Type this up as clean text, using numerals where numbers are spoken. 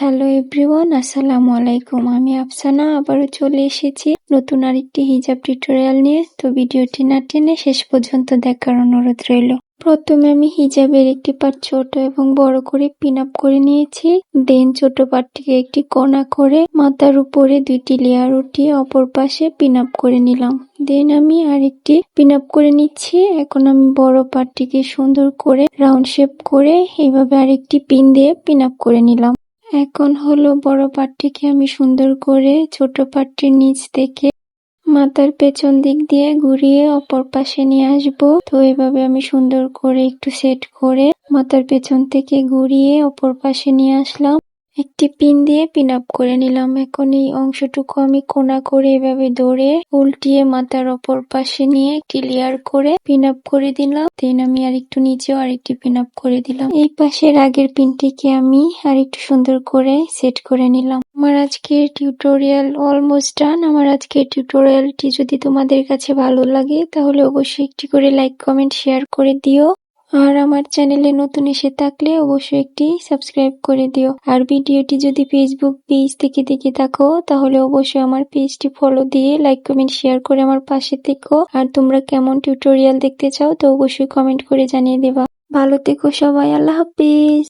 Hello everyone, আসসালামুয়ালাইকুম। আমি আফসানা আবারও চলে এসেছি নতুন আরেকটি হিজাব টিউটোরিয়াল নিয়ে। তো ভিডিওটি না টেনে শেষ পর্যন্ত দেখার অনুরোধ রইল। প্রথমে আমি হিজাবের একটি পার্ট ছোট এবং বড় করে পিন আপ করে নিয়েছি। দেন ছোট পার্টটিকে একটি কোণা করে মাথার উপরে 2টি লেয়ার উঠিয়ে অপর পাশে পিন আপ করে নিলাম। দেন আমি আরেকটি পিন আপ করে নিচ্ছি। এখন আমি বড় পার্টটিকে সুন্দর করে রাউন্ড শেপ করে এইভাবে আরেকটি পিন দিয়ে পিন আপ করে নিলাম। এখন হলো বড় পার্টটিকে আমি সুন্দর করে ছোট পার্টটির নিচ থেকে মাথার পেছন দিক দিয়ে ঘুরিয়ে অপর পাশে নিয়ে আসবো। তো এভাবে আমি সুন্দর করে একটু সেট করে মাথার পেছন থেকে ঘুরিয়ে অপর পাশে নিয়ে আসলাম। একটি পিন দিয়ে পিন আপ করে নিলাম। এখন এই অংশটুকু আমি কোণা করে এভাবে ধরে উল্টিয়ে মাথার অপর পাশে নিয়ে একটি লেয়ার করে পিন আপ করে দিলাম। দেন আমি আরেকটু নিচেও আরেকটি পিন আপ করে দিলাম। এই পাশের আগের পিনটিকে আমি আরেকটু সুন্দর করে সেট করে নিলাম। আমার আজকের টিউটোরিয়াল অলমোস্ট ডান। আমার আজকের টিউটোরিয়ালটি যদি তোমাদের কাছে ভালো লাগে তাহলে অবশ্যই একটি করে লাইক, কমেন্ট, শেয়ার করে দিও। আর আমার চ্যানেলে নতুন এসে থাকলে অবশ্যই একটি সাবস্ক্রাইব করে দিও। আর ভিডিওটি যদি ফেসবুক পেজ থেকে দেখে থাকো তাহলে অবশ্যই আমার পেজটি ফলো দিয়ে লাইক, কমেন্ট, শেয়ার করে আমার পাশে থেকো। আর তোমরা কেমন টিউটোরিয়াল দেখতে চাও তো অবশ্যই কমেন্ট করে জানিয়ে দেবা। ভালো থেকো সবাই, আল্লাহ হাফেজ।